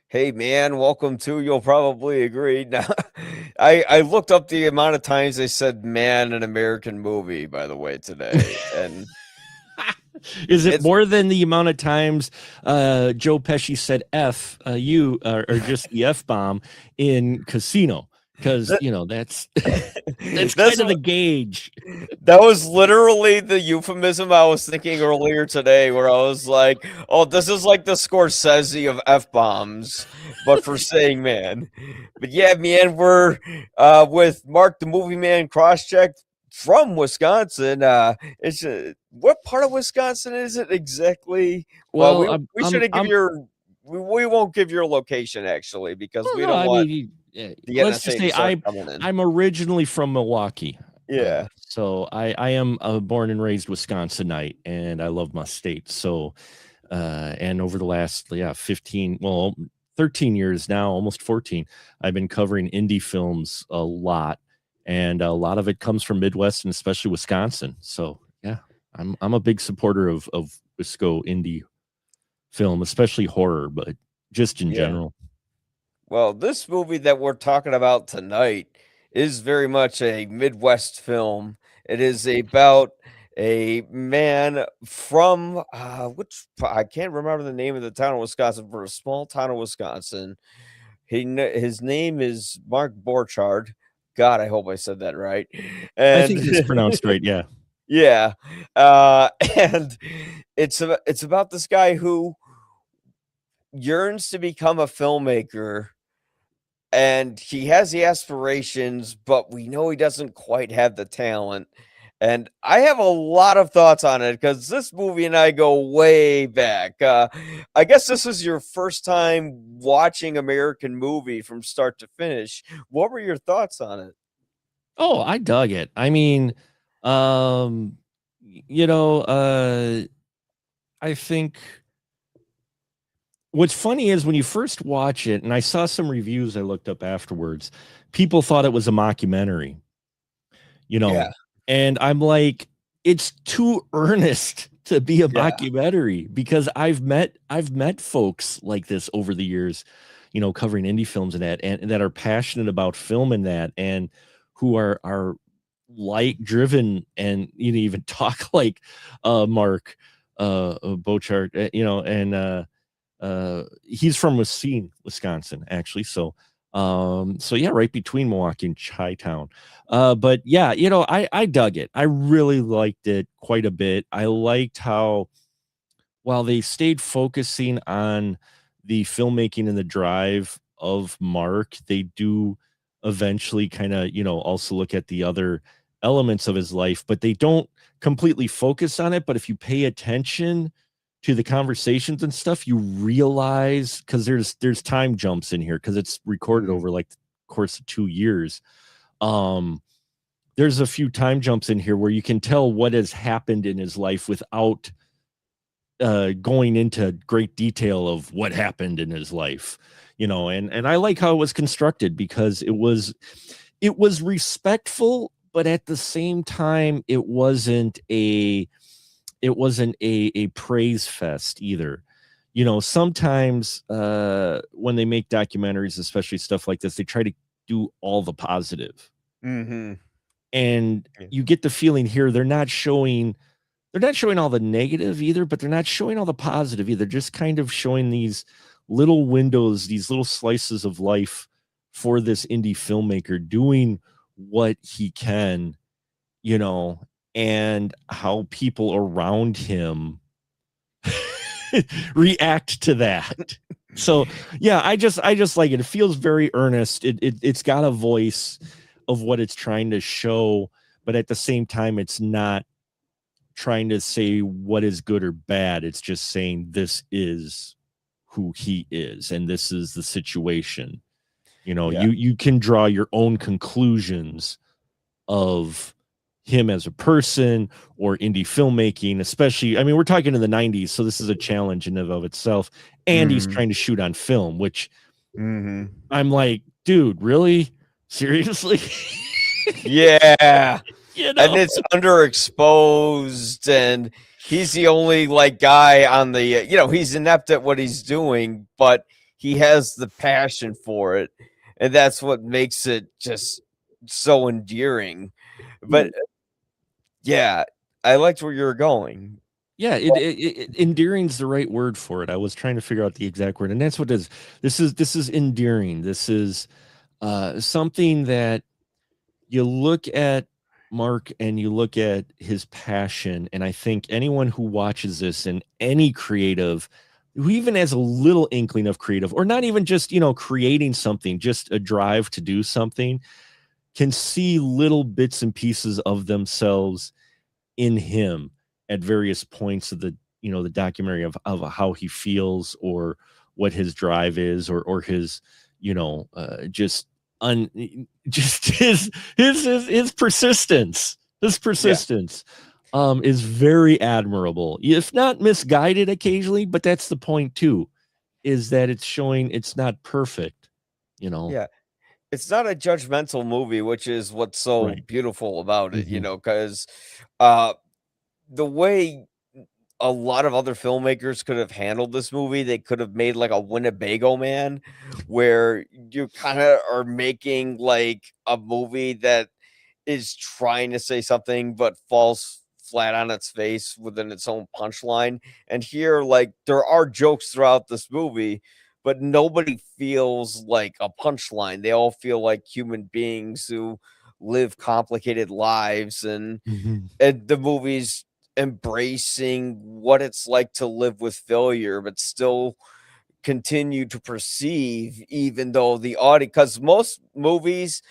Hey man, welcome to. You'll probably agree. Now, I looked up the amount of times they said "man" in an American movie. By the way, today, and Is it it's more than the amount of times Joe Pesci said "f" you or just the f bomb in Casino? Because that, that's that's that's kind of the gauge. that was literally the euphemism I was thinking earlier today, where I was like, "Oh, this is like the Scorsese of f bombs, but for saying man." But yeah, man, we're with Mark the Movie Man Crosscheck from Wisconsin. It's what part of Wisconsin is it exactly? Well, Well, we I'm we I'm shouldn't give I'm your we won't give your location actually because well, we no, don't I want mean, the let's just NSA to say start coming in. I'm originally from Milwaukee. Yeah. So I am a born and raised Wisconsinite, and I love my state. So and over the last 15, well, 13 years now, almost 14, I've been covering indie films a lot, and a lot of it comes from Midwest and especially Wisconsin. So yeah, I'm a big supporter of Wisco indie film, especially horror, but just in Yeah. general. Well, this movie that we're talking about tonight is very much a Midwest film. It is about a man from I can't remember the name of the town of Wisconsin, for a small town of Wisconsin. His name is Mark Borchardt. God, I hope I said that right. I And think it's pronounced right. Yeah. yeah, and it's about this guy who yearns to become a filmmaker, and he has the aspirations, but we know he doesn't quite have the talent. And I have a lot of thoughts on it because this movie and I go way back. I guess this is your first time watching American movie from start to finish. What were your thoughts on it? Oh, I dug it. I mean, um, you know, I think what's funny is when you first watch it, and I saw some reviews I looked up afterwards, people thought it was a mockumentary, you know, Yeah, and I'm like, it's too earnest to be a yeah, mockumentary because I've met folks like this over the years, covering indie films and that are passionate about film and that and who are like driven and even talk like Mark Bochart, and he's from Racine, Wisconsin, actually. So yeah, right between Milwaukee and Chi-town. But yeah, I dug it. I really liked it quite a bit. I liked how while they stayed focusing on the filmmaking and the drive of Mark, they do eventually kind of, also look at the other elements of his life, but they don't completely focus on it. But if you pay attention to the conversations and stuff, you realize because there's time jumps in here because it's recorded mm, over like the course of 2 years. Um, there's a few time jumps in here where you can tell what has happened in his life without going into great detail of what happened in his life, and I like how it was constructed because it was respectful, but at the same time it wasn't a praise fest either. Sometimes when they make documentaries, especially stuff like this, they try to do all the positive, mm-hmm. and you get the feeling here they're not showing all the negative either, but they're not showing all the positive either. Just kind of showing these little windows, these little slices of life for this indie filmmaker doing what he can, you know, and how people around him react to that. So yeah, I just like it. It feels very earnest. It's got a voice of what it's trying to show, but at the same time, it's not trying to say what is good or bad. It's just saying this is who he is and this is the situation. Yeah, You can draw your own conclusions of him as a person or indie filmmaking, especially. I mean, we're talking in the 90s, so this is a challenge in and of itself. And he's mm-hmm. trying to shoot on film, which Mm-hmm. I'm like, dude, really? Seriously? Yeah. you And know? it's underexposed, and he's the only like guy on the he's inept at what he's doing, but he has the passion for it, and that's what makes it just so endearing. But yeah, I liked where you're going. Yeah, endearing's the right word for it. I was trying to figure out the exact word, and that's what it is. This is endearing. This is something that you look at Mark and you look at his passion, and I think anyone who watches this and any creative who even has a little inkling of creative, or not even just, creating something, just a drive to do something, can see little bits and pieces of themselves in him at various points of the documentary of how he feels, or what his drive is, or his just un just his persistence. His Yeah, persistence is very admirable, if not misguided occasionally, but that's the point too, is that it's showing it's not perfect, you know. yeah. It's not a judgmental movie, which is what's so Right. beautiful about it, Hmm. because uh, the way a lot of other filmmakers could have handled this movie, they could have made like a Winnebago Man, where you kind of are making like a movie that is trying to say something but falls flat on its face within its own punchline. And here, like, there are jokes throughout this movie, but nobody feels like a punchline. They all feel like human beings who live complicated lives, Hmm. and the movie's embracing what it's like to live with failure, but still continue to perceive, even though the audience, because most movies,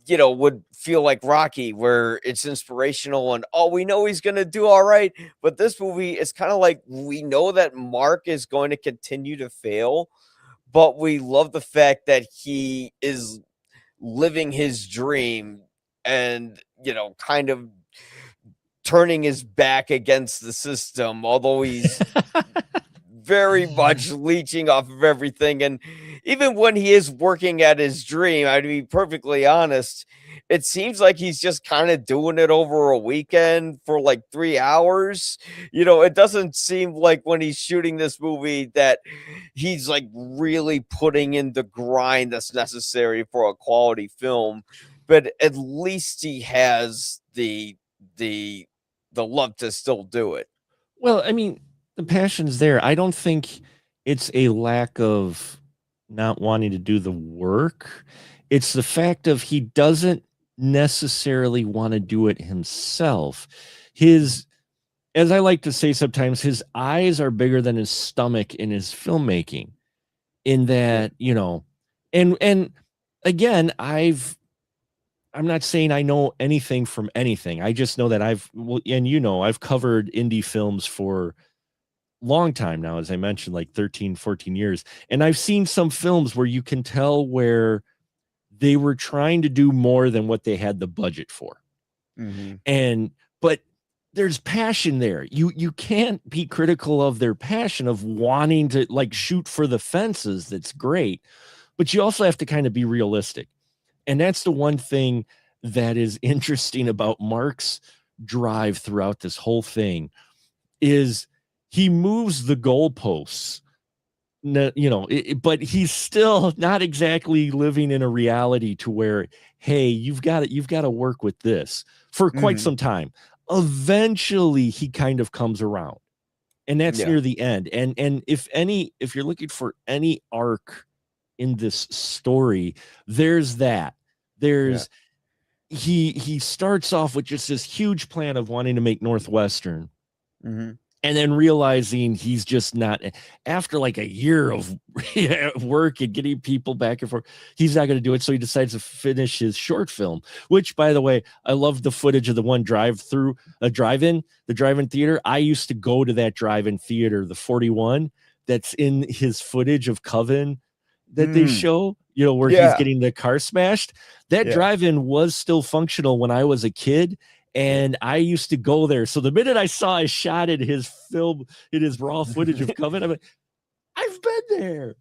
would feel like Rocky, where it's inspirational and oh, we know he's gonna do all right. But this movie is kind of like we know that Mark is going to continue to fail, but we love the fact that he is living his dream and kind of turning his back against the system, although he's very much leeching off of everything. And even when he is working at his dream, I'd be perfectly honest, it seems like he's just kind of doing it over a weekend for like 3 hours. It doesn't seem like when he's shooting this movie that he's like really putting in the grind that's necessary for a quality film. But at least he has the the love to still do it. Well, I mean, the passion's there. I don't think it's a lack of not wanting to do the work. It's the fact of he doesn't necessarily want to do it himself. His, as I like to say sometimes, his eyes are bigger than his stomach in his filmmaking. In Yeah. that, and again, I'm not saying I know anything from anything. I just know that I've covered indie films for long time now, as I mentioned, like 13, 14 years. And I've seen some films where you can tell where they were trying to do more than what they had the budget for. Mhm. And but there's passion there. You can't be critical of their passion of wanting to like shoot for the fences. That's great. But you also have to kind of be realistic. And that's the one thing that is interesting about Mark's drive throughout this whole thing is he moves the goalposts. But he's still not exactly living in a reality to where, hey, you've got to work with this for quite Mhm. some time. Eventually, he kind of comes around, and that's Yeah. near the end. And if you're looking for any arc in this story, there's that. Yeah. There's he starts off with just this huge plan of wanting to make Northwestern, Mhm. and then realizing he's just not, after like a year of work and getting people back and forth, he's not going to do it. So he decides to finish his short film, which, by the way, I love the footage of the one the drive-in theater. I used to go to that drive-in theater, the 41, that's in his footage of Coven that they Mm. show, where he's Yeah. getting the car smashed. That Yeah. drive-in was still functional when I was a kid, Yeah. and I used to go there. So the minute I saw a shot in his film, in his raw footage of Coven, I'm like, I've been there.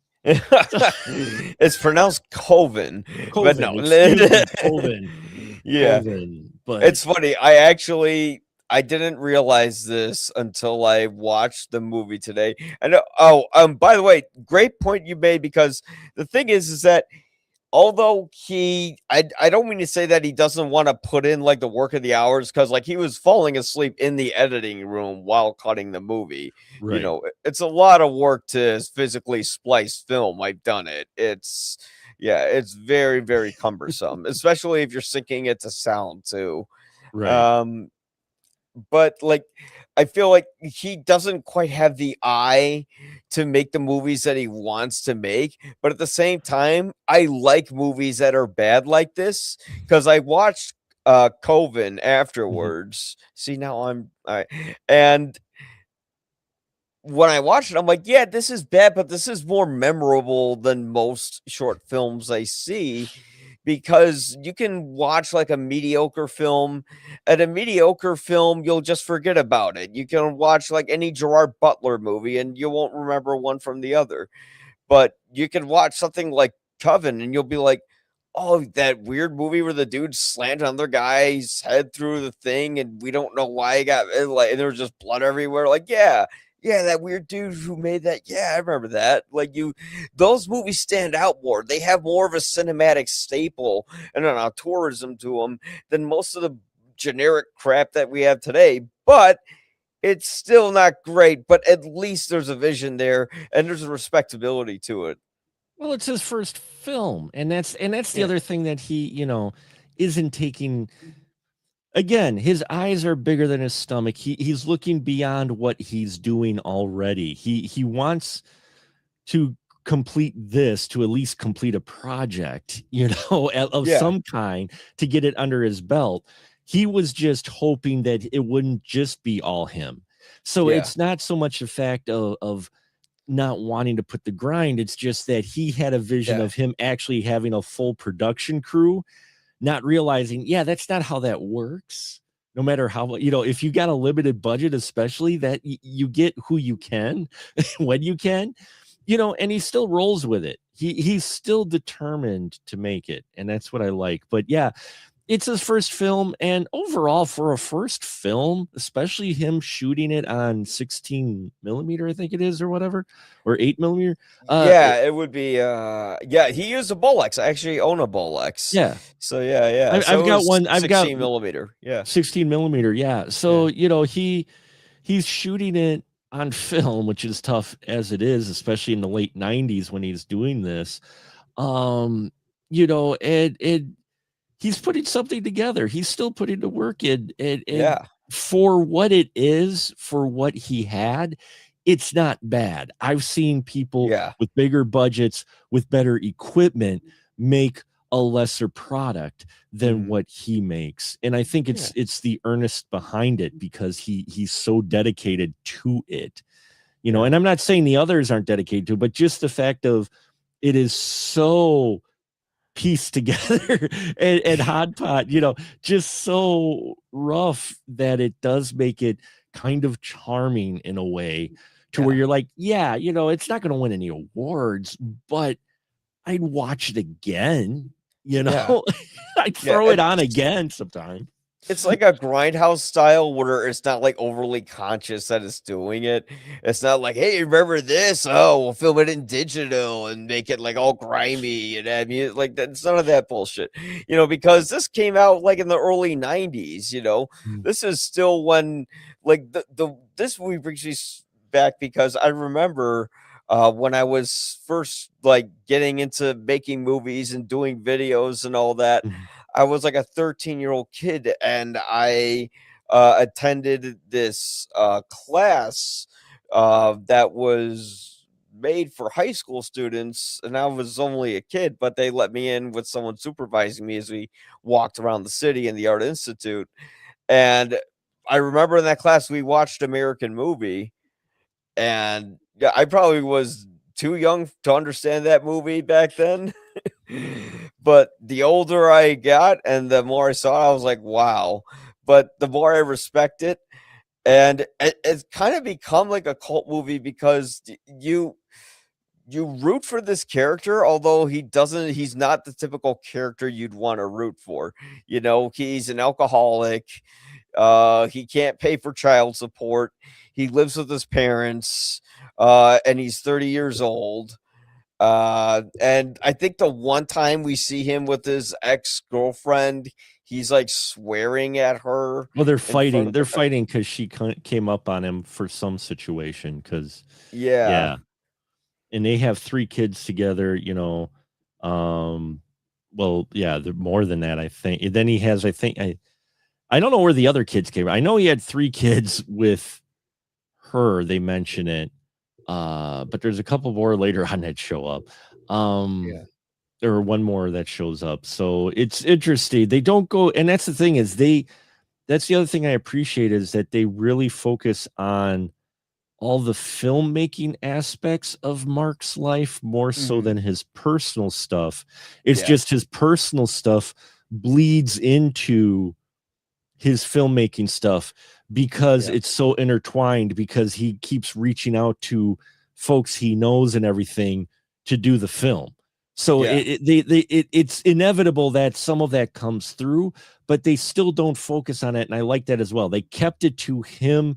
It's pronounced Coven, but no. Coven, excuse me, Coven, Yeah. Coven. But It's funny. I actually I didn't realize this until I watched the movie today. And by the way, great point you made, because the thing is that although I don't mean to say that he doesn't want to put in like the work of the hours, because like he was falling asleep in the editing room while cutting the movie. Right. It's a lot of work to physically splice film. I've done it. It's very, very cumbersome, especially if you're syncing it to sound too. Right. um but like I feel like he doesn't quite have the eye to make the movies that he wants to make. But at the same time, I like movies that are bad like this, because I watched Coven Mhm. afterwards. See, now and when I watched it, I'm like, yeah, this is bad, but this is more memorable than most short films I see, because you can watch like a mediocre film, and a mediocre film, you'll just forget about it. You can watch like any Gerard Butler movie and you won't remember one from the other. But you can watch something like Coven and you'll be like, "Oh, that weird movie where the dude slammed another guy's head through the thing, and we don't know why he got like, and there was just blood everywhere." Like, yeah, yeah, that weird dude who made that. Yeah, I remember that. Those movies stand out more. They have more of a cinematic staple and an auteurism to them than most of the generic crap that we have today. But it's still not great, but at least there's a vision there and there's a respectability to it. Well, it's his first film, and that's the Yeah. other thing that he, isn't taking. Again, his eyes are bigger than his stomach. He's looking beyond what he's doing already. He wants to complete this, to at least complete a project, of Yeah. some kind, to get it under his belt. He was just hoping that it wouldn't just be all him. So Yeah. it's not so much the fact of not wanting to put the grind. It's just that he had a vision Yeah. of him actually having a full production crew, not realizing, yeah, that's not how that works. No matter how, if you got a limited budget, especially, that you get who you can when you can, and he still rolls with it. He's still determined to make it. And that's what I like. But yeah, it's his first film, and overall, for a first film, especially him shooting it on 16 millimeter, I think it is, or whatever, or 8 millimeter. Yeah, it would be yeah, he used a Bolex. I actually own a Bolex. Yeah, So yeah. I've So it got was one. I've got 16 millimeter. Yeah. 16 millimeter. Yeah. So, Yeah. he's shooting it on film, which is tough as it is, especially in the late 90s when he's doing this. And he's putting something together. He's still putting the work in, and Yeah. for what it is, for what he had, it's not bad. I've seen people Yeah. with bigger budgets, with better equipment, make a lesser product than Mhm. what he makes. And I think Yeah. it's the earnest behind it, because he's so dedicated to it. Yeah. And I'm not saying the others aren't dedicated to it, but just the fact of it is so pieced together and hodpodge, just so rough that it does make it kind of charming in a way, to where Yeah. you're like, yeah, it's not going to win any awards, but I'd watch it again, Yeah. I'd Yeah. throw it on again sometime. It's like a grindhouse style where it's not like overly conscious that it's doing it. It's not like, hey, remember this? Oh, we'll film it in digital and make it like all grimy and add music. Like that's none of that bullshit. Because this came out like in the early 90s. Mm, This is still when like the this movie brings me back, because I remember when I was first like getting into making movies and doing videos and all that. mhm, I was like a 13-year-old kid, and I attended this class that was made for high school students. And I was only a kid, but they let me in with someone supervising me as we walked around the city in the Art Institute. And I remember in that class, we watched American Movie. And yeah, I probably was too young to understand that movie back then. But the older I got and the more I saw it, I was like, wow. But the more I respect it, and it's kind of become like a cult movie, because you root for this character, although he's not the typical character you'd want to root for. You know, he's an alcoholic. He can't pay for child support. He lives with his parents, and he's 30 years old. And I think the one time we see him with his ex-girlfriend, he's like swearing at her Well, they're in front fighting. of They're her. fighting because she came up on him for some situation. Because Yeah, yeah, and they have 3 kids together. Well, yeah, they're more than that, I think. And then he has, I don't know where the other kids came. I know he had 3 kids with her. They mention it, but there's a couple more later on that show up. yeah. There are one more that shows up, so it's interesting. They don't go, and that's the thing is that's the other thing I appreciate is that they really focus on all the filmmaking aspects of Mark's life more so Mhm. than his personal stuff. It's Yeah, just his personal stuff bleeds into his filmmaking stuff because yeah, it's so intertwined, because he keeps reaching out to folks he knows and everything to do the film. So yeah. it's inevitable that some of that comes through, but they still don't focus on it. And I like that as well. They kept it to him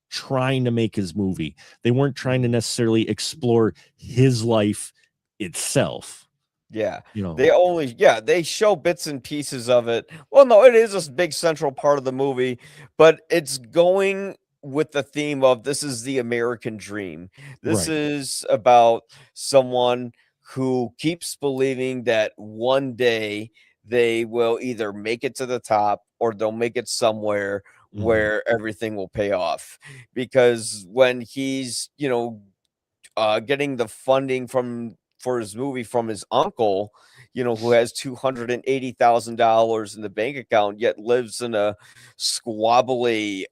trying to make his movie. They weren't trying to Mhm. necessarily explore his life itself, Yeah. you know. They show bits and pieces of it. Well, no, it is a big central part of the movie, but it's going with the theme of this is the American dream. This Right. is about someone who keeps believing that one day they will either make it to the top or they'll make it somewhere Mhm. where everything will pay off. Because when he's, getting the funding for his movie from his uncle, who has $280,000 in the bank account, yet lives in a squabbly,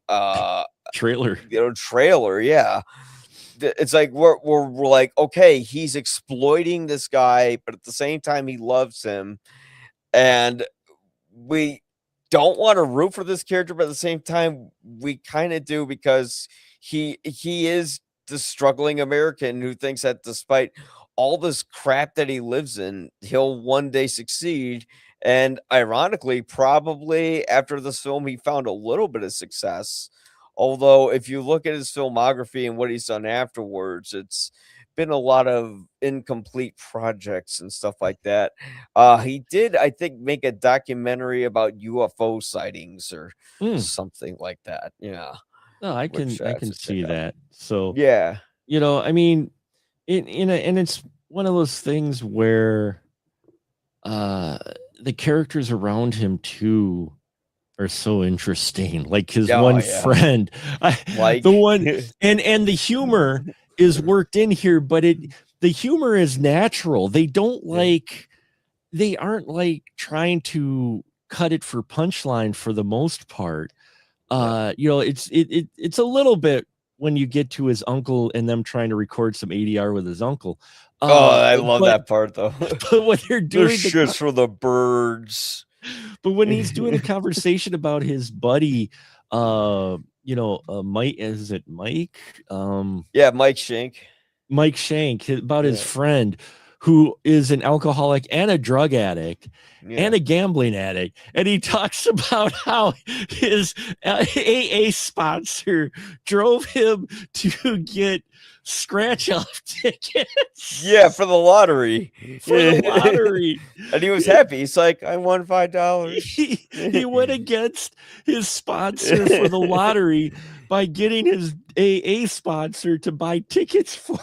Trailer. trailer. Yeah, it's like we're like, okay, he's exploiting this guy, but at the same time, he loves him, and we don't want to root for this character, but at the same time, we kind of do because he is the struggling American who thinks that despite all this crap that he lives in, he'll one day succeed. And ironically, probably after this film, he found a little bit of success. Although, if you look at his filmography and what he's done afterwards, it's been a lot of incomplete projects and stuff like that. He did, I think, make a documentary about UFO sightings or Mm. something like that. Yeah, No, which I I have can to check see out. that. So, Yeah. I mean, and it's one of those things where uh the characters around him too are so interesting. Like his Oh, one yeah. friend, the Mike. one, and the humor is worked in here, but the humor is natural. Yeah. They aren't like trying to cut it for punchline for the most part. No. It's a little bit when you get to his uncle and them trying to record some ADR with his uncle. Oh, Uh, I love but that part though. but when they're This doing shit's for the birds. but when he's doing a conversation about his buddy, Mike, is it Mike? Yeah, Mike Shank. Mike Shank, about his Yeah. friend who is an alcoholic and a drug addict and Yeah. a gambling addict. And he talks about how his AA sponsor drove him to get scratch off tickets Yeah, for the lottery. for the lottery. And he was happy. He's like, I won $5. He went against his sponsor for the lottery by getting his AA sponsor to buy tickets for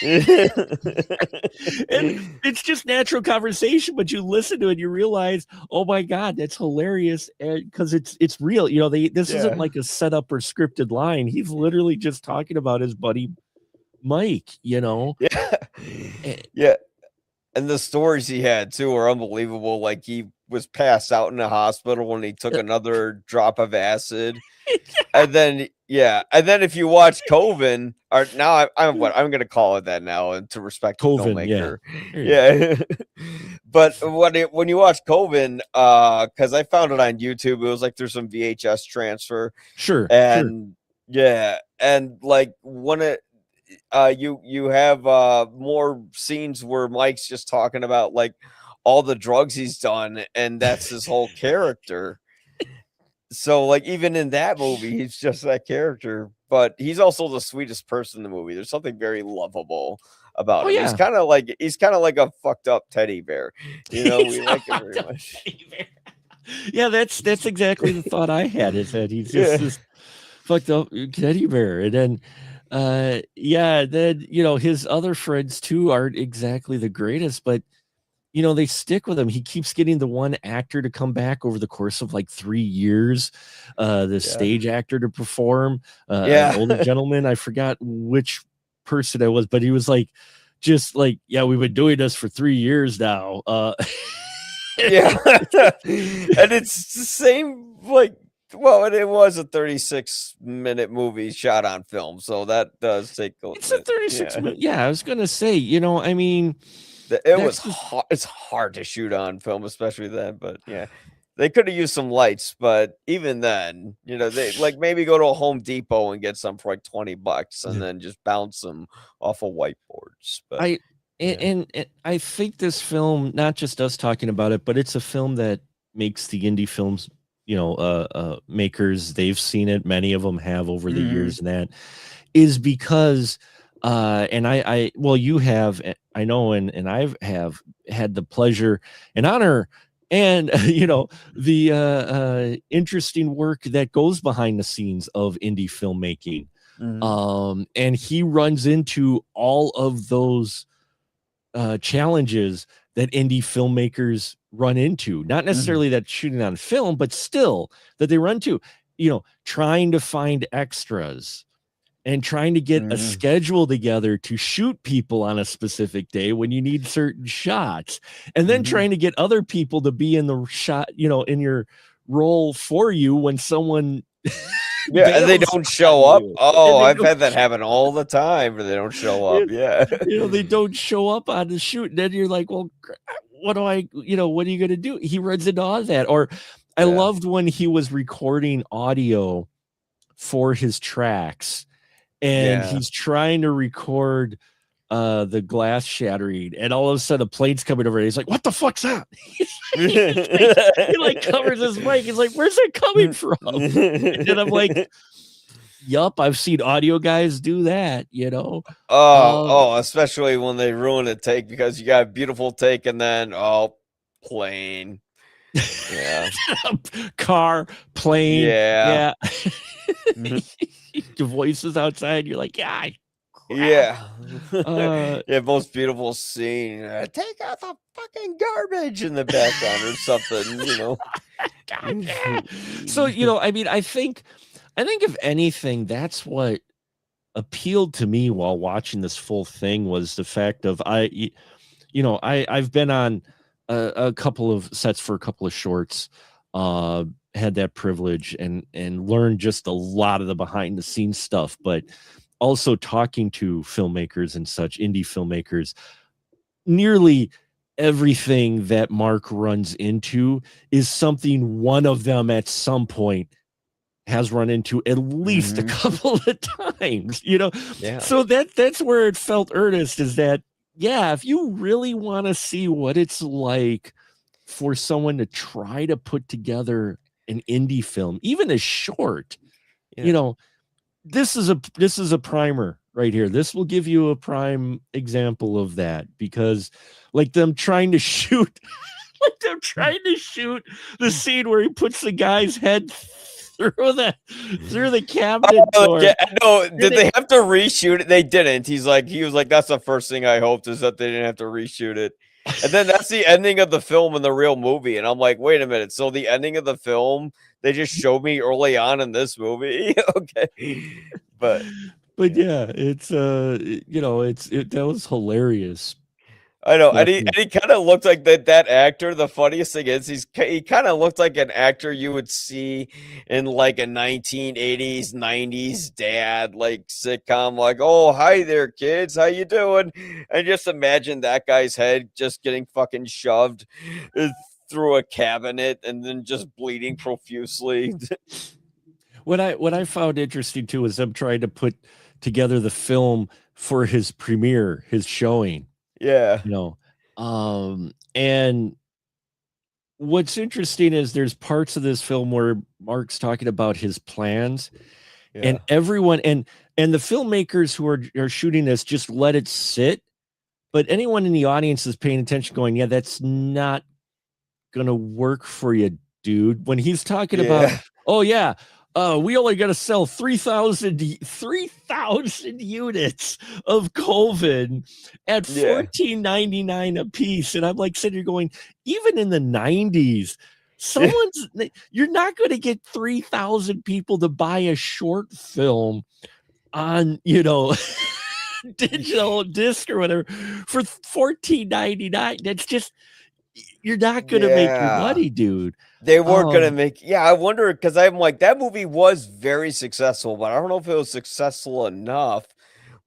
it. And it's just natural conversation, but you listen to it, you realize, oh my God, that's hilarious. Because it's real. This isn't Yeah. like a setup or scripted line. He's literally just talking about his buddy Mike. Yeah. Eh, Yeah. And the stories he had too are unbelievable. Like he was passed out in the hospital when he took another drop of acid. And then and then if you watch Coven, or now I'm gonna call it that now and to respect the Coven, yeah. filmmaker. There you go. Yeah. But when you watch Coven, because I found it on YouTube, it was like there's some VHS transfer Sure, sure. and yeah, and like when you have more scenes where Mike's just talking about like all the drugs he's done, and that's his whole character. So like even in that movie, he's just that character, but he's also the sweetest person in the movie. There's something very lovable about Oh him. yeah. He's kind of like a fucked up teddy bear. You know, He's we a like him fucked very up much. teddy bear. Yeah, that's exactly the thought I had, is that he's just Yeah. this fucked up teddy bear. And then yeah, then his other friends too aren't exactly the greatest, but they stick with him. He keeps getting the one actor to come back over the course of like 3 years, the Yeah. stage actor to perform, an Yeah. older gentleman. I forgot which person it was, but he was like, just like, yeah, we've been doing this for 3 years now. Yeah. And it's the same like well, and it was a 36-minute movie shot on film, so that does take a It's a bit. 36 Yeah. minute. Yeah, I was gonna say, I mean, It was that's just it's hard to shoot on film, especially then, but yeah. They could have used some lights, but even then, they like maybe go to a Home Depot and get some for like $20 and yeah. then just bounce them off of whiteboards. But I yeah. and I think this film, not just us talking about it, but it's a film that makes the indie films, makers, they've seen it. Many of them have over the Mhm. years, and that is because and well, you have, I know, and I've have had the pleasure and honor and the interesting work that goes behind the scenes of indie filmmaking. Mhm. And he runs into all of those challenges that indie filmmakers run into, not Mhm. necessarily that shooting on film, but still that they run to, trying to find extras and trying to get a Mhm. schedule together to shoot people on a specific day when you need certain shots, and then Mhm. trying to get other people to be in the shot, in your role for you when someone Yeah, and they bails don't on show up. you, and Oh, they I've don't had that happen all the time where they don't show up. Yeah. they don't show up on the shoot. And then you're like, well, what do I, what are you going to do? He runs into all that. Or I Yeah. loved when he was recording audio for his tracks, and Yeah. he's trying to record the glass shattering, and all of a sudden a plane's coming over, and he's like, what the fuck's that? he like covers his mic. He's like, where's it coming from? And I'm like, yup, I've seen audio guys do that, um Especially when they ruin a take because you got a beautiful take and then plane. Yeah. car, plane, Yeah. yeah. Mhm. Your voices outside, you're like, yeah, crap. Yeah. uh Yeah, most beautiful scene. Take out the fucking garbage in the background or something. God, yeah. So I mean, I think if anything, that's what appealed to me while watching this full thing, was the fact of I've been on a couple of sets for a couple of shorts, had that privilege and learned just a lot of the behind the scenes stuff, but also talking to filmmakers and such, indie filmmakers. Nearly everything that Mark runs into is something one of them at some point has run into at least a Mhm. couple of times, Yeah. so that's where it felt earnest, is that, yeah, if you really want to see what it's like for someone to try to put together an indie film, even a short, Yeah. you know this is a primer right here. This will give you a prime example of that, because like them trying to shoot like they're trying to shoot the scene where he puts the guy's head through the cabinet door. Yeah, no, And did they have to reshoot it? They didn't. He was like, that's the first thing I hoped, is that they didn't have to reshoot it. And then that's the ending of the film in the real movie. And I'm like, wait a minute. So the ending of the film, they just showed me early on in this movie. Okay. But but yeah. yeah, it's that was hilarious. I know, Watching. and he kind of looked like that actor. The funniest thing is he kind of looked like an actor you would see in like a 1980s, 90s dad like sitcom. Like, oh, hi there, kids, how you doing? And just imagine that guy's head just getting fucking shoved uh, through a cabinet and then just bleeding profusely. What I found interesting too is them trying to put together the film for his premiere, his showing, Yeah. you know. And what's interesting is there's parts of this film where Mark's talking about his plans, and Yeah. everyone and the filmmakers who are shooting this just let it sit. But anyone in the audience is paying attention, going, "Yeah, that's not gonna work for you, dude." When he's talking about, Yeah. "Oh yeah, we only got to sell 3,000 units of COVID at Yeah. $14.99 a piece," and I'm like sitting here going, even in the '90s, Yeah. you're not going to get 3,000 people to buy a short film on, digital disc or whatever for $14.99. That's just, you're not gonna make your Yeah. money, dude. They weren't gonna Um, make, yeah, I wonder, because I'm like, that movie was very successful, but I don't know if it was successful enough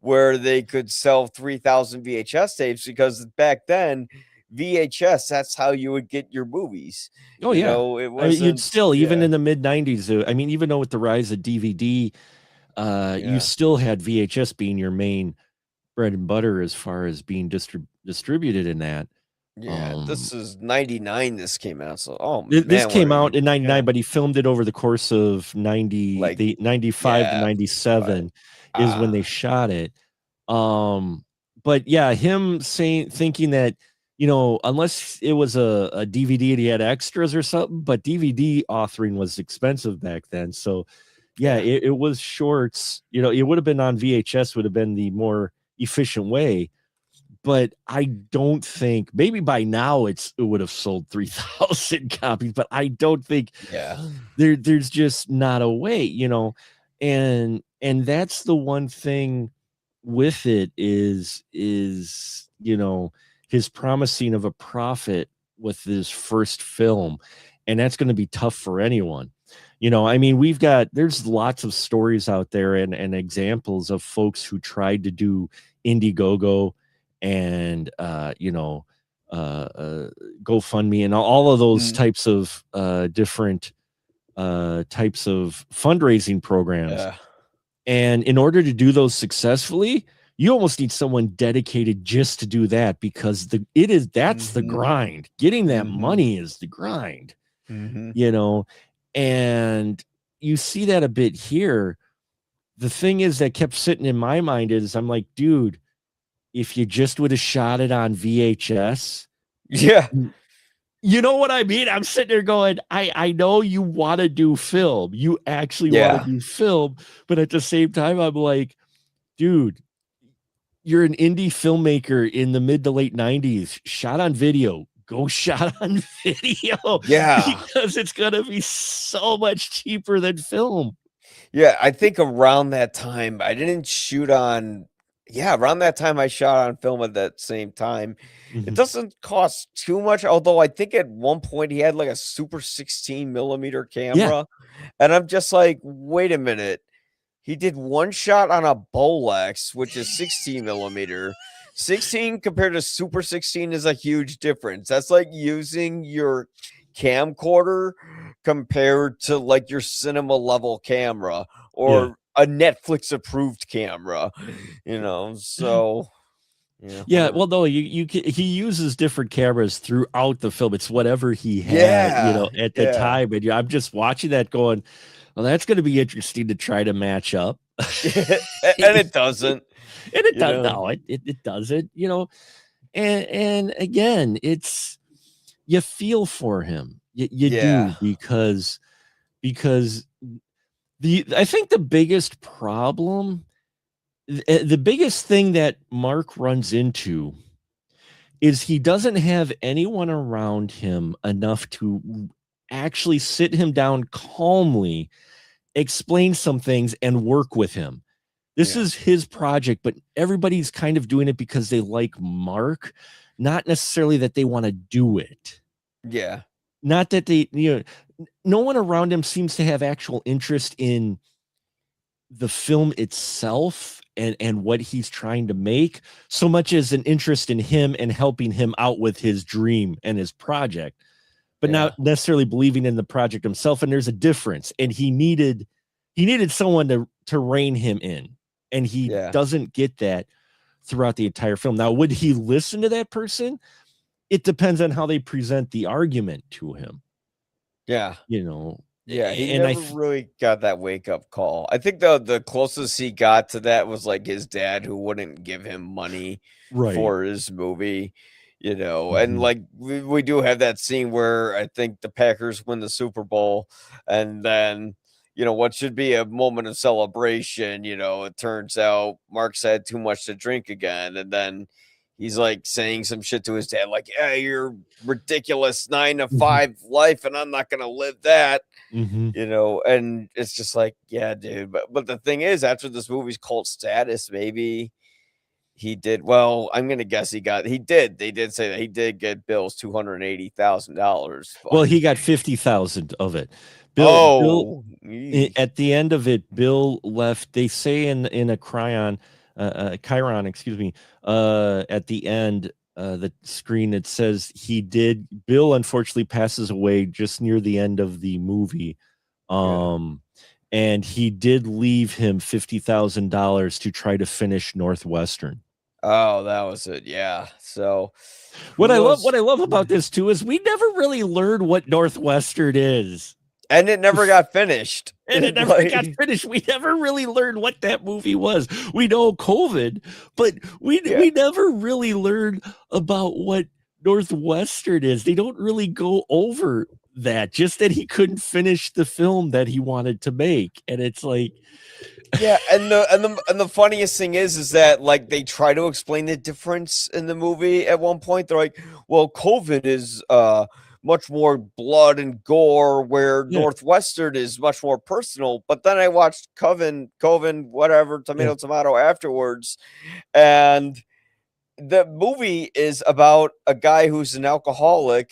where they could sell 3,000 VHS tapes, because back then, VHS, that's how you would get your movies. oh yeah. It I mean, you'd wasn't, still, even yeah, in the mid '90s, I mean, even though with the rise of DVD, you yeah, still had VHS being your main bread and butter as far as being distributed in that. yeah. Um, This is 99 this came out, so, oh this man, came out in yeah, '99, but he filmed it over the course of like, the '95 to yeah, but, '97 is when they ah, shot it. Um, but yeah, him thinking that, unless it was a DVD and he had extras or something, but DVD authoring was expensive back then. So yeah, yeah, it was shorts. It would have been on VHS, would have been the more efficient way. But I don't think, maybe by now it would have sold 3,000 copies, but I don't think yeah, there's just not a way, and that's the one thing with it is his promising of a profit with his first film, and that's going to be tough for anyone. I mean, there's lots of stories out there and examples of folks who tried to do Indiegogo and GoFundMe and all of those mm, types of different types of fundraising programs. yeah, And in order to do those successfully, you almost need someone dedicated just to do that, because that's the mhm, grind. Getting that mhm, money is the grind, mhm, you know, and you see that a bit here. The thing is that kept sitting in my mind is, I'm like, dude, if you just would have shot it on VHS, yeah, you know what I mean? I'm sitting there going, I know you want to do film. You actually want to yeah, do film, but at the same time, I'm like, dude, you're an indie filmmaker in the mid to late '90s, shot on video. Go shot on video, yeah. because it's gonna be so much cheaper than film. Yeah, I think around that time, I didn't shoot on, yeah, around that time I shot on film at that same time. It Mhm. doesn't cost too much, although I think at one point he had like a super 16 millimeter Yeah, camera. And I'm just like, wait a minute. He did one shot on a Bolex, which is 16 millimeter. 16 compared to super 16 is a huge difference. That's like using your camcorder compared to like your cinema level camera yeah. or a Netflix approved camera, so yeah, Yeah, whatever. well, no, he uses different cameras throughout the film. It's whatever he had, Yeah, at the yeah. time. And I'm just watching that going, well, that's going to be interesting to try to match up. And it doesn't, And it you does, know. no, it doesn't, and again, it's, you feel for him. You Yeah. do, because I think the biggest problem, the biggest thing that Mark runs into is he doesn't have anyone around him enough to actually sit him down calmly, explain some things, and work with him. This Yeah. is his project, but everybody's kind of doing it because they like Mark, not necessarily that they want to do it. Yeah. Not that they, no one around him seems to have actual interest in the film itself and what he's trying to make, so much as an interest in him and helping him out with his dream and his project, but Yeah. not necessarily believing in the project himself. And there's a difference, and he needed someone to rein him in. and he Yeah. doesn't get that throughout the entire film. Now, would he listen to that person? It depends on how they present the argument to him, Yeah. you know. Yeah, he And never really got that wake up call. I think the closest he got to that was like his dad, who wouldn't give him money right. for his movie, you know. And Mhm. like we do have that scene where I think the Packers win the Super Bowl, and then what should be a moment of celebration, it turns out Mark's had too much to drink again, and then he's like saying some shit to his dad, like, "Yeah, you're ridiculous 9 to 5 life, and I'm not gonna live that." Mhm. And it's just like, yeah, dude. But the thing is, after this movie's cult status, maybe he did well. I'm gonna guess he did. They did say that he did get Bill's $280,000, Well, but he got 50,000 of it. Bill oh, eesh. at the end of it, Bill left. They say in a Chiron, excuse me, at the end, the screen, it says Bill unfortunately passes away just near the end of the movie. Yeah. And he did leave him $50,000 to try to finish Northwestern. Oh, that was it. Yeah. So who What knows? I love about this too is we never really learned what Northwestern is. And it never got finished. And it never got Like, finished. We never really learned what that movie was. We know COVID, but yeah. we never really learned about what Northwestern is. They don't really go over that. Just that he couldn't finish the film that he wanted to make, and it's like, Yeah, and the funniest thing is that like they try to explain the difference in the movie at one point. They're like, "Well, COVID is much more blood and gore, where yeah, Northwestern is much more personal." But then I watched Coven, whatever, yeah, tomato afterwards, and the movie is about a guy who's an alcoholic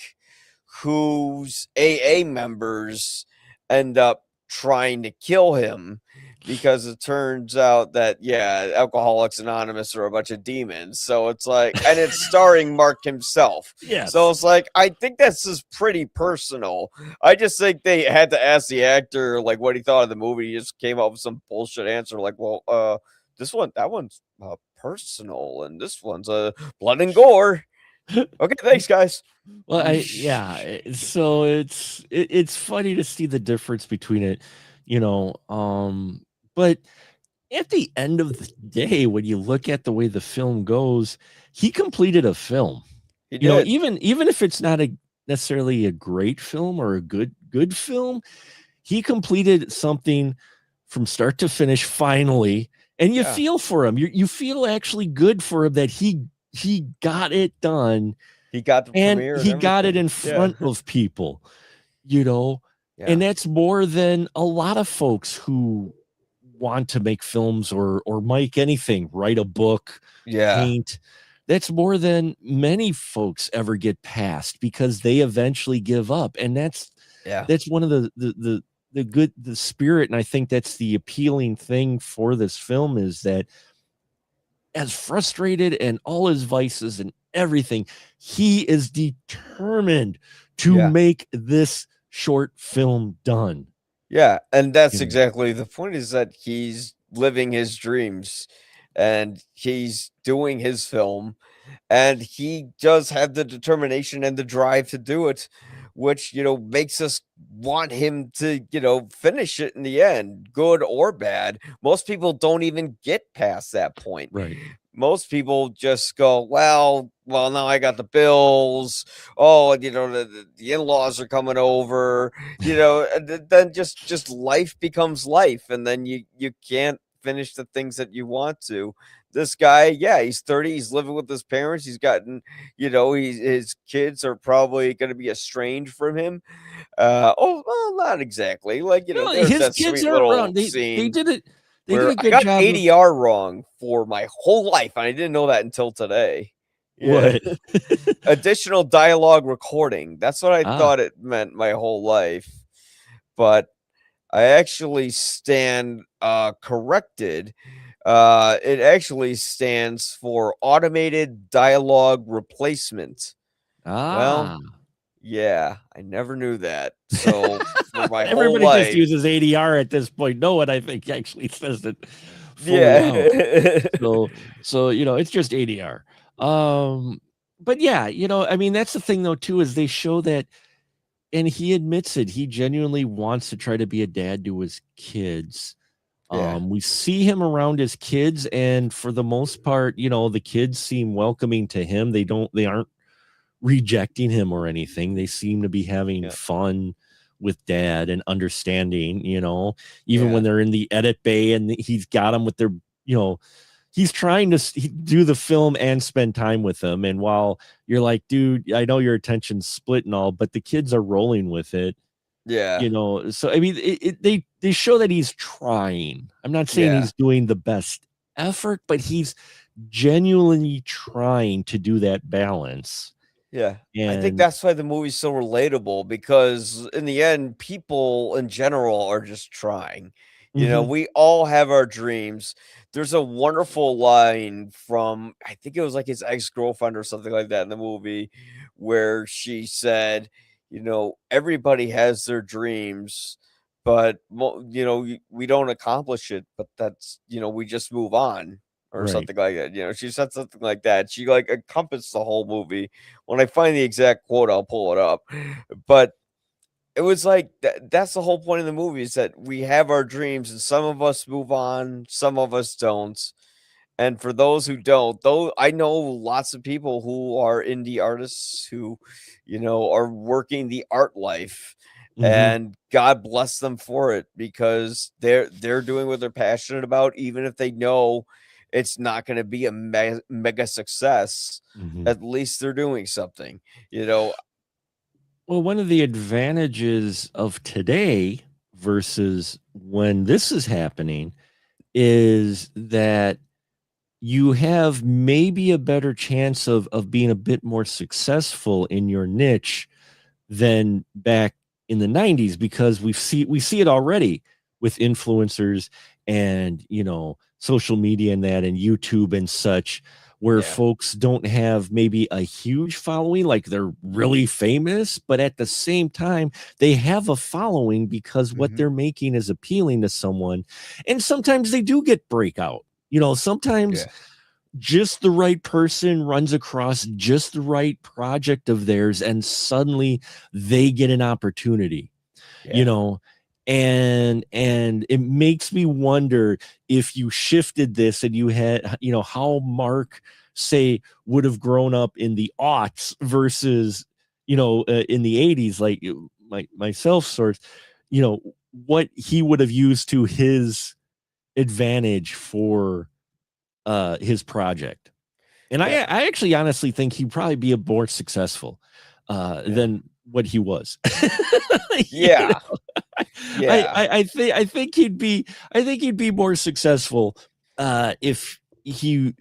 whose AA members end up trying to kill him because it turns out that, yeah, Alcoholics Anonymous are a bunch of demons. So it's like, and it's starring Mark himself. So yes, it's like, I think this is pretty personal. I just think they had to ask the actor like what he thought of the movie. He just came up with some bullshit answer like, well, that one's personal, and this one's blood and gore. Okay, thanks, guys. well, so it's funny to see the difference between it, you know. But at the end of the day, when you look at the way the film goes, he completed a film. He You know, did. even if it's not necessarily a great film or a good film, he completed something from start to finish finally, and you Yeah, feel for him. You feel actually good for him that he got it done, he got the and premiere and he got it everything. in Yeah, front of people, you know. yeah, And that's more than a lot of folks who want to make films or make anything, write a book, yeah, paint. That's more than many folks ever get past, because they eventually give up. And yeah, that's one of the spirit, and I think that's the appealing thing for this film, is that as frustrated and all his vices and everything, he is determined to yeah, make this short film done. yeah. And that's You know, exactly the point, is that he's living his dreams and he's doing his film, and he does have the determination and the drive to do it, which makes us want him to finish it in the end, good or bad. Most people don't even get past that point. right? Most people just go, well, now I got the bills. Oh, the in-laws are coming over. And then just life becomes life, and then you can't finish the things that you want to. This guy, yeah, he's 30. He's living with his parents. He's gotten, his kids are probably going to be estranged from him. Oh, well, not exactly. Like, No, there's his that kids sweet are little around. They scene did it. They did where a I good got job of ADR wrong for my whole life, and I didn't know that until today. Yeah. what? Additional dialogue recording. That's what I Ah, thought it meant my whole life. But I actually stand corrected. It actually stands for automated dialogue replacement. Well, ah. yeah, I never knew that. So for my whole Everybody just life, uses ADR at this point. No one, I think, actually says it. fully out. Yeah. So it's just ADR. But yeah, I mean, that's the thing though too, is they show that, and he admits it, he genuinely wants to try to be a dad to his kids. Yeah. We see him around his kids, and for the most part, the kids seem welcoming to him. They aren't rejecting him or anything. They seem to be having Yeah. fun with dad and understanding, even when Yeah. they're in the edit bay and he's got them with their, he's trying to do the film and spend time with them. And while you're like, dude, I know your attention's split and all, but the kids are rolling with it, Yeah. So I mean, they show that he's trying. I'm not saying Yeah. he's doing the best effort, but he's genuinely trying to do that balance. Yeah. I think And that's why the movie's so relatable, because in the end, people in general are just trying. mhm, We all have our dreams. There's a wonderful line from, I think it was like his ex-girlfriend or something like that in the movie, where she said, everybody has their dreams, but we don't accomplish it, but that's, we just move on or right. something like that. She said something like that. She like encompassed the whole movie. When I find the exact quote, I'll pull it up. But it was like that's the whole point of the movie, is that we have our dreams and some of us move on, some of us don't. And for those who don't, though, I know lots of people who are indie artists who, are working the art life, Mhm, and God bless them for it, because they're doing what they're passionate about, even if they know it's not going to be a mega success. mhm. At least they're doing something, you know. Well, one of the advantages of today versus when this is happening is that you have maybe a better chance of being a bit more successful in your niche than back in the 90s, because we see it already with influencers and social media and that and YouTube and such, where Yeah. folks don't have maybe a huge following, like they're really famous, but at the same time they have a following because what Hmm. they're making is appealing to someone. And sometimes they do get breakout. Sometimes Yeah. just the right person runs across just the right project of theirs, and suddenly they get an opportunity, you Yeah. know and it makes me wonder, if you shifted this and you had, how Mark, say, would have grown up in the aughts versus in the 80s, like myself, sort, what he would have used to his advantage for his project. And Yeah. I actually honestly think he'd probably be a more successful Yeah. than what he was. You Yeah. know, Yeah. I think he'd be more successful if he,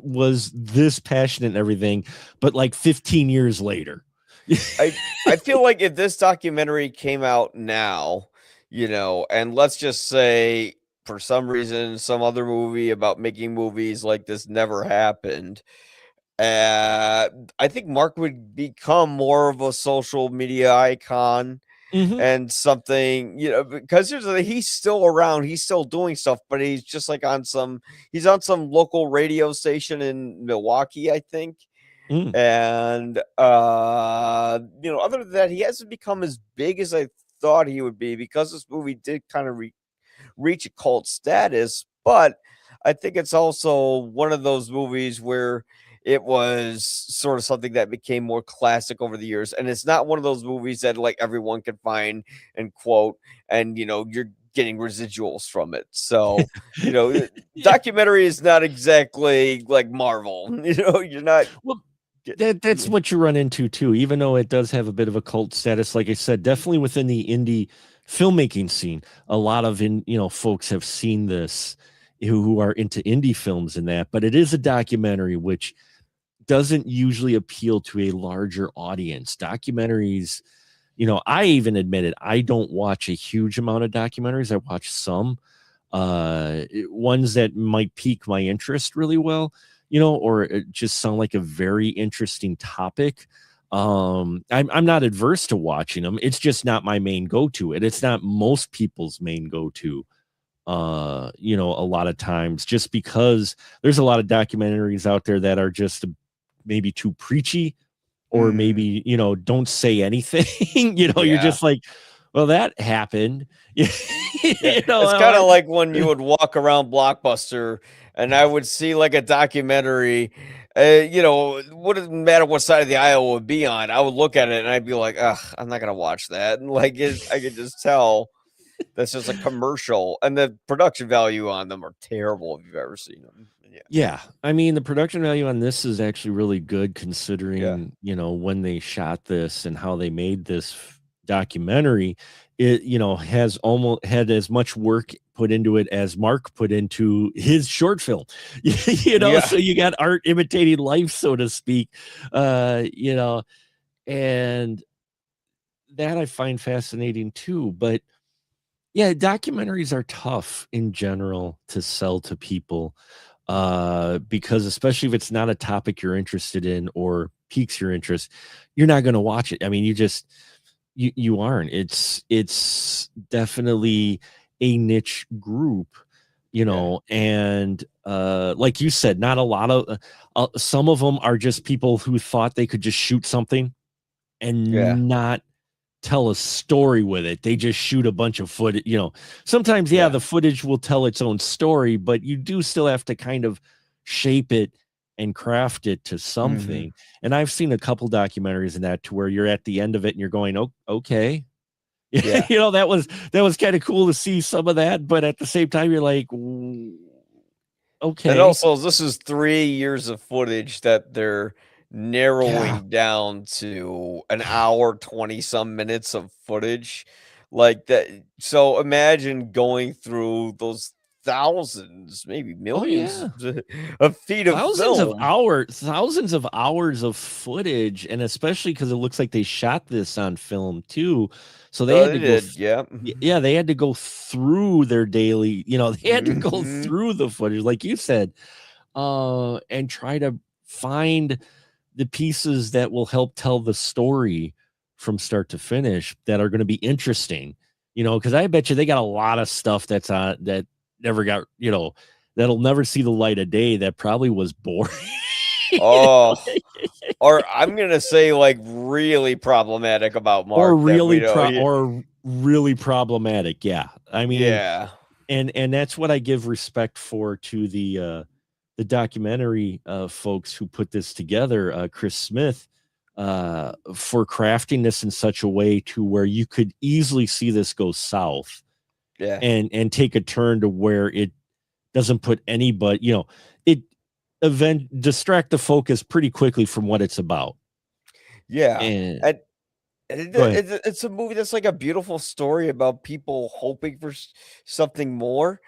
was this passionate and everything, but like 15 years later. I feel like if this documentary came out now, and let's just say for some reason some other movie about making movies like this never happened, uh, I think Mark would become more of a social media icon Mhm, and something, because here's the thing, he's still around, he's still doing stuff, but he's just like he's on some local radio station in Milwaukee, I think. mm, And other than that, he hasn't become as big as I thought he would be, because this movie did kind of reach a cult status. But I think it's also one of those movies where it was sort of something that became more classic over the years, and it's not one of those movies that like everyone can find and quote, and you're getting residuals from it. So the yeah. documentary is not exactly like Marvel. You're not Well, get that's yeah. what you run into too, even though it does have a bit of a cult status. Like I said, definitely within the indie filmmaking scene, a lot of folks have seen this, who are into indie films and that. But it is a documentary, which doesn't usually appeal to a larger audience. Documentaries, I even admitted I don't watch a huge amount of documentaries. I watch some ones that might pique my interest really well, or just sound like a very interesting topic. I'm not adverse to watching them. It's just not my main go-to, and it's not most people's main go-to. you know, a lot of times, just because there's a lot of documentaries out there that are just maybe too preachy, or Mm, maybe, you know, don't say anything. You know, you're yeah. just like, well, that happened. You Yeah, know, it's kind of like when you would walk around Blockbuster and I would see like a documentary, you know, it wouldn't matter what side of the aisle it would be on. I would look at it and I'd be like, ugh, I'm not gonna watch that. And like I could just tell that's just a commercial, and the production value on them are terrible if you've ever seen them. Yeah, yeah, I mean, the production value on this is actually really good, yeah, considering, you know, when they shot this and how they made this documentary. It, you know, has almost had as much work put into it as Mark put into his short film. You know, yeah, so you got art imitating life, so to speak. You know, and that I find fascinating too. But yeah, documentaries are tough in general to sell to people, because especially if it's not a topic you're interested in or piques your interest, you're not going to watch it. I mean, you aren't. It's definitely a niche group, you yeah, know. And like you said, not a lot of some of them are just people who thought they could just shoot something yeah, and not tell a story with it. They just shoot a bunch of footage, you know. Sometimes, yeah, yeah. the footage will tell its own story, but you do still have to kind of shape it and craft it to Hmm. something. And I've seen a couple documentaries in that, to where you're at the end of it and you're going, oh, okay. Yeah. You know, that was kind of cool to see some of that, but at the same time, you're like, And okay. also, this is 3 years of footage that they're Yeah. narrowing down to an hour, 20 some minutes of footage, like that. So, imagine going through those thousands, maybe Oh, millions yeah. of feet of film. Thousands of hours of footage, and especially because it looks like they shot this on film too, so they had They to go did, yeah. yeah, they had to go through their daily, you know, they had to go Mhm. through the footage like you said, and try to find the pieces that will help tell the story from start to finish, that are going to be interesting, you know, because I bet you they got a lot of stuff that's on that never got, you know, that'll never see the light of day, that probably was boring. You know? Oh, or I'm gonna say, like, really problematic about Mark that we know he. Or really problematic, yeah. I mean, Yeah, and that's what I give respect for to the documentary folks who put this together, Chris Smith, for crafting this in such a way to where you could easily see this go south, yeah, and take a turn to where it doesn't put anybody, you know, it event distract the focus pretty quickly from what it's about. yeah, And and go ahead. it's a movie that's like a beautiful story about people hoping for something more.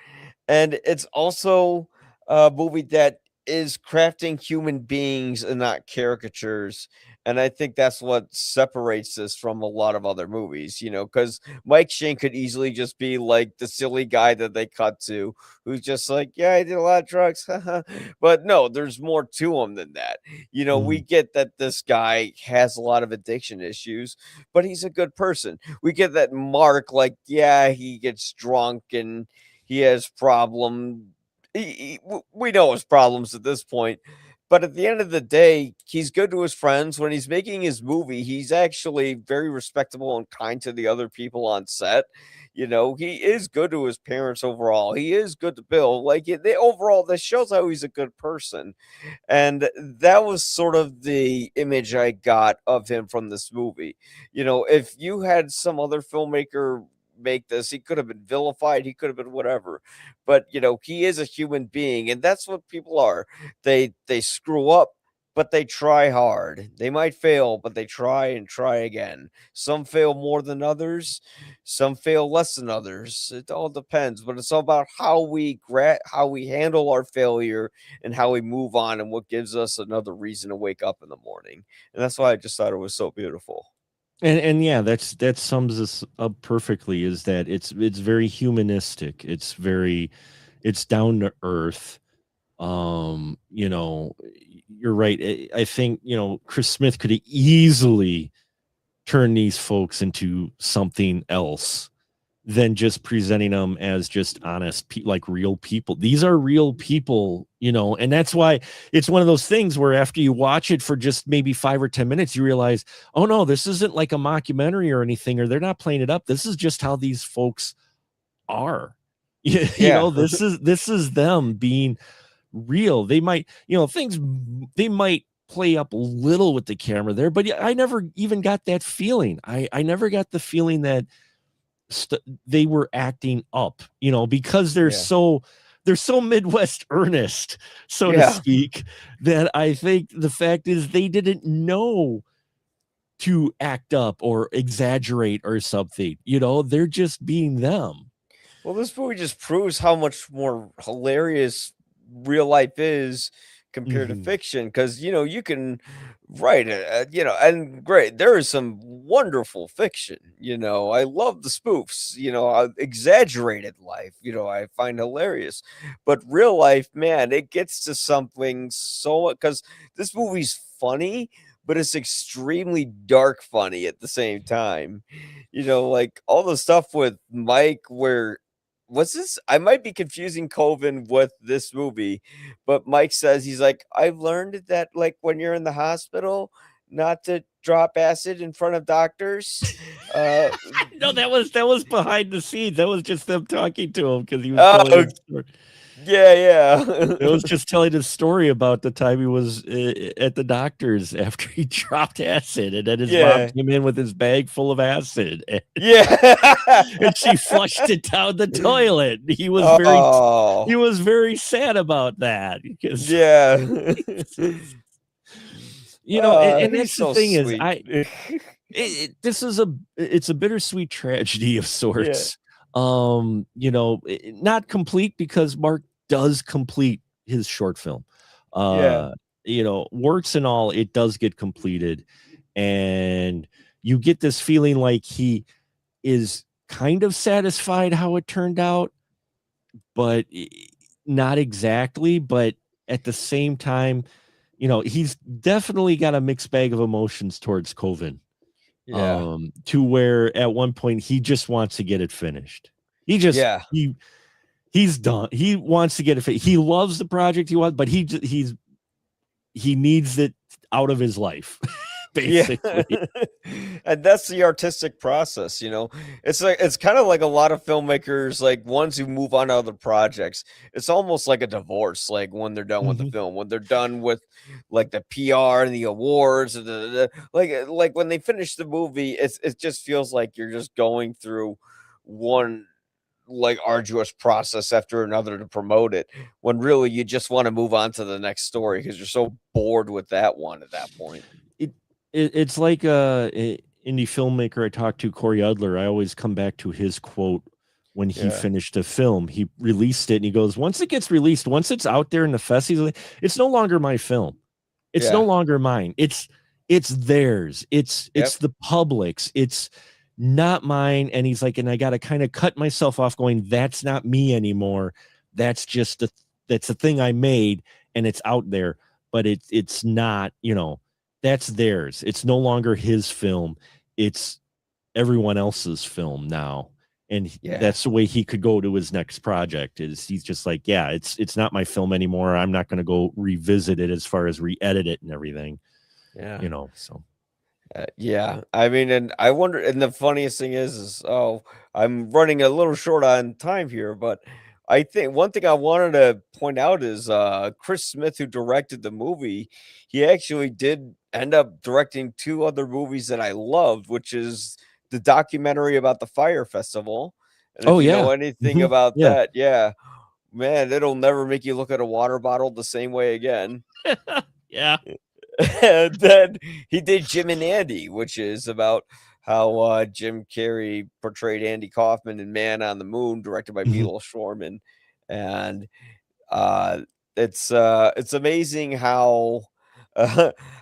And it's also a movie that is crafting human beings and not caricatures. And I think that's what separates this from a lot of other movies, you know, because Mike Shane could easily just be like the silly guy that they cut to, who's just like, yeah, I did a lot of drugs. But no, there's more to him than that. You know, we Mhm. get that this guy has a lot of addiction issues, but he's a good person. We get that Mark, like, yeah, he gets drunk and he has problem. We know his problems at this point, but at the end of the day, he's good to his friends. When he's making his movie, he's actually very respectable and kind to the other people on set. You know, he is good to his parents overall. He is good to Bill. Like they overall, this shows how he's a good person. And that was sort of the image I got of him from this movie. You know, if you had some other filmmaker make this, he could have been vilified, he could have been whatever. But, you know, he is a human being, and that's what people are. They screw up, but they try hard. They might fail, but they try and try again. Some fail more than others, some fail less than others. It all depends, but it's all about how we handle our failure and how we move on and what gives us another reason to wake up in the morning. And that's why I just thought it was so beautiful. And yeah, that sums this up perfectly, is that it's very humanistic. It's down to earth. You know, you're right. I think, you know, Chris Smith could have easily turned these folks into something else, than just presenting them as just honest, like real people. These are real people, and that's why it's one of those things where after you watch it for just maybe 5 or 10 minutes, you realize, oh no, this isn't like a mockumentary or anything, or they're not playing it up. This is just how these folks are. Yeah. This is them being real. They might, they might play up a little with the camera there, but I never even got that feeling. I never got the feeling that they were acting up, because they're Yeah. so Midwest earnest, so to Yeah. speak, that I think the fact is they didn't know to act up or exaggerate or something. They're just being them. Well, this movie just proves how much more hilarious real life is compared to Mhm. fiction. Because you can write it, and great. There is some wonderful fiction. I love the spoofs. Exaggerated life. I find hilarious, but real life, man, it gets to something so because this movie's funny, but it's extremely dark funny at the same time. Like all the stuff with Mike where was this? I might be confusing Coven with this movie, but Mike says he's like, I've learned that like when you're in the hospital, not to drop acid in front of doctors. Uh, No, that was behind the scenes. That was just them talking to him because he was telling oh his story. yeah, It yeah, was just telling his story about the time he was at the doctor's after he dropped acid, and then his mom yeah, came in with his bag full of acid, and, yeah. and she flushed it down the toilet. He Oh was very sad about that because yeah. and He's that's the so thing is sweet. this is it's a bittersweet tragedy of Yeah, sorts. Not complete because Mark does complete his short film. yeah, Uh, works and all, it does get completed, and you get this feeling like he is kind of satisfied how it turned out, but not exactly. But at the same time, he's definitely got a mixed bag of emotions towards Coven, yeah, to where at one point he just wants to get it finished. He just yeah. he's done. He wants to get it finished. He loves the project he wants, but he needs it out of his life, Yeah. basically. And that's the artistic process. It's kind of like a lot of filmmakers, like ones who move on to other projects. It's almost like a divorce, like when they're done with the Mhm. film, when they're done with like the PR and the awards, and like when they finish the movie, it just feels like you're just going through one like arduous process after another to promote it, when really you just want to move on to the next story because you're so bored with that one at that point. it, it's like a indie filmmaker I talked to, Corey Udler. I always come back to his quote when he Yeah. finished a film. He released it, and he goes, "Once it gets released, once it's out there in the fest, it's no longer my film. It's no Yeah. longer mine. It's theirs. It's Yep. the public's. It's not mine." And he's like, and I got to kind of cut myself off, going, "That's not me anymore. That's just that's a thing I made, and it's out there, but it's not, that's theirs. It's no longer his film. It's everyone else's film now." And Yeah. that's the way he could go to his next project. Is he's just like, yeah, it's not my film anymore. I'm not going to go revisit it as far as re-edit it and everything, Yeah. so Yeah. I mean, and I wonder, and the funniest thing is, oh, I'm running a little short on time here, but I think one thing I wanted to point out is Chris Smith, who directed the movie, he actually did end up directing two other movies that I loved, which is the documentary about the fire festival. And oh if you yeah. know anything Mhm. about Yeah. that, yeah, man, it'll never make you look at a water bottle the same way again. Yeah. And then he did Jim and Andy, which is about how Jim Carrey portrayed Andy Kaufman in Man on the Moon, directed by Mhm. Milos Forman. And uh, it's amazing how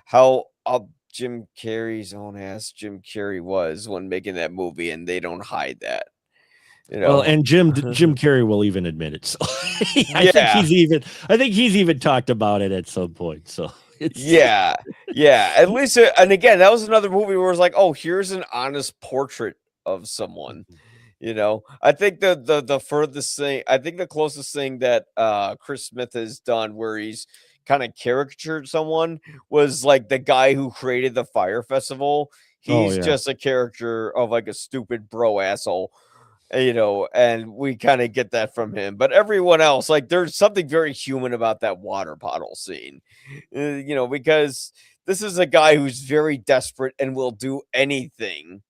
how up Jim Carrey's own ass Jim Carrey was when making that movie, and they don't hide that, you Well, know. and Jim Carrey will even admit it. So Yeah. I think he's even talked about it at some point. So it's Yeah, yeah, at least and again, that was another movie where it's like, "Oh, here's an honest portrait of someone," I think the furthest thing, I think the closest thing that Chris Smith has done where he's kind of caricatured someone was like the guy who created the Fire Festival. Oh He's yeah. just a character of like a stupid bro asshole, and we kind of get that from him. But everyone else, like, there's something very human about that water bottle scene, because this is a guy who's very desperate and will do anything.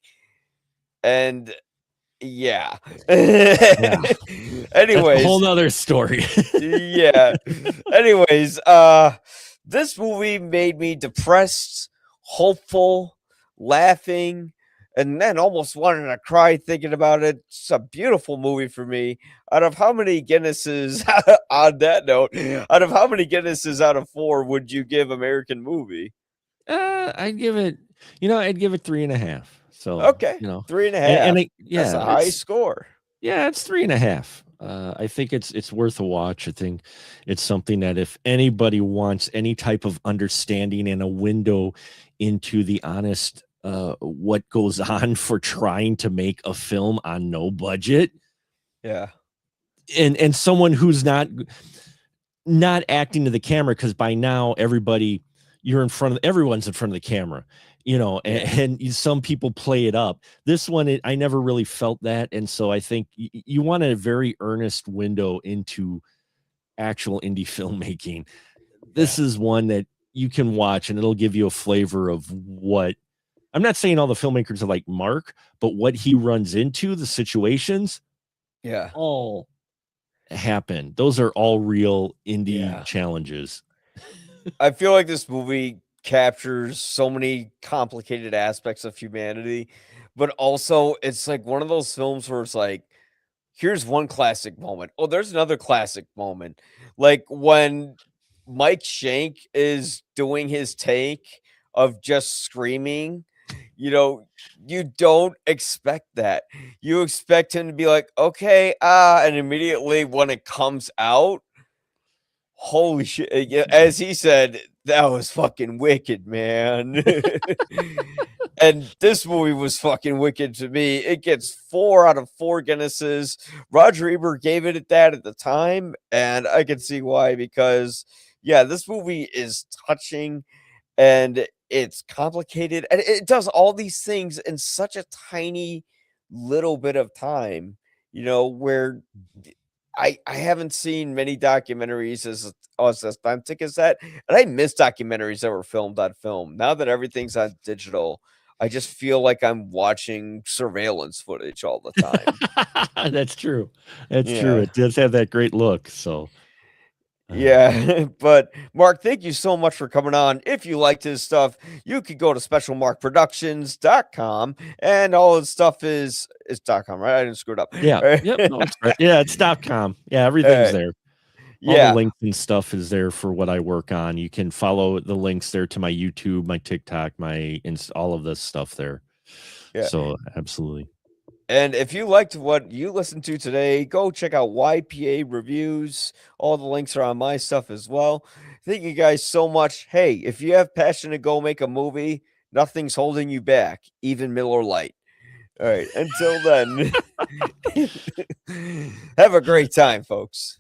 And yeah. Yeah. That's a whole Anyways, nother story. yeah. Anyways, this movie made me depressed, hopeful, laughing, and then almost wanted to cry thinking about it. It's a beautiful movie for me. Out of how many Guinnesses, on that note, out of how many Guinnesses out of 4 would you give American Movie? I'd give it, I'd give it 3.5. So, Okay, three and a and half. That's a yeah, high score. it's 3.5. I think it's worth a watch. I think it's something that if anybody wants any type of understanding and a window into the honest what goes on for trying to make a film on no budget, Yeah. and someone who's not acting to the camera, because by now everyone's in front of the camera, Yeah. and some people play it up. This one, I never really felt that, and so I think you want a very earnest window into actual indie filmmaking. Yeah. This is one that you can watch and it'll give you a flavor of what, I'm not saying all the filmmakers are like Mark, but what he runs into, the situations, Yeah. all happen. Those are all real indie Yeah. challenges. I feel like this movie captures so many complicated aspects of humanity, but also it's like one of those films where it's like, here's one classic moment. Oh, there's another classic moment. Like when Mike Shank is doing his take of just screaming, you know, you don't expect that. You expect him to be like, okay, and immediately when it comes out, holy shit! Yeah, as he said, that was fucking wicked, man. And this movie was fucking wicked to me. It gets 4 out of 4 Guinnesses. Roger Ebert gave it at that at the time, and I can see why. Because yeah, this movie is touching and it's complicated, and it does all these things in such a tiny little bit of time. Where I haven't seen many documentaries as authentic as that, and I miss documentaries that were filmed on film. Now that everything's on digital, I just feel like I'm watching surveillance footage all the time. That's true. That's true. Yeah. It does have that great look. So, uh, Yeah, but Mark, thank you so much for coming on. If you liked his stuff, you could go to specialmarkproductions.com, and all his stuff is .com, right? I didn't screw it up. yeah. All Yep. No, it's right. Yeah, it's .com. Yeah, everything's right. there. All the Yeah, links and stuff is there for what I work on. You can follow the links there to my YouTube, my TikTok, all of this stuff there. yeah. So absolutely. And if you liked what you listened to today, go check out YPA reviews. All the links are on my stuff as well. Thank you guys so much. Hey, if you have passion to go make a movie, nothing's holding you back, even Miller Lite. All right, until then, have a great time, folks.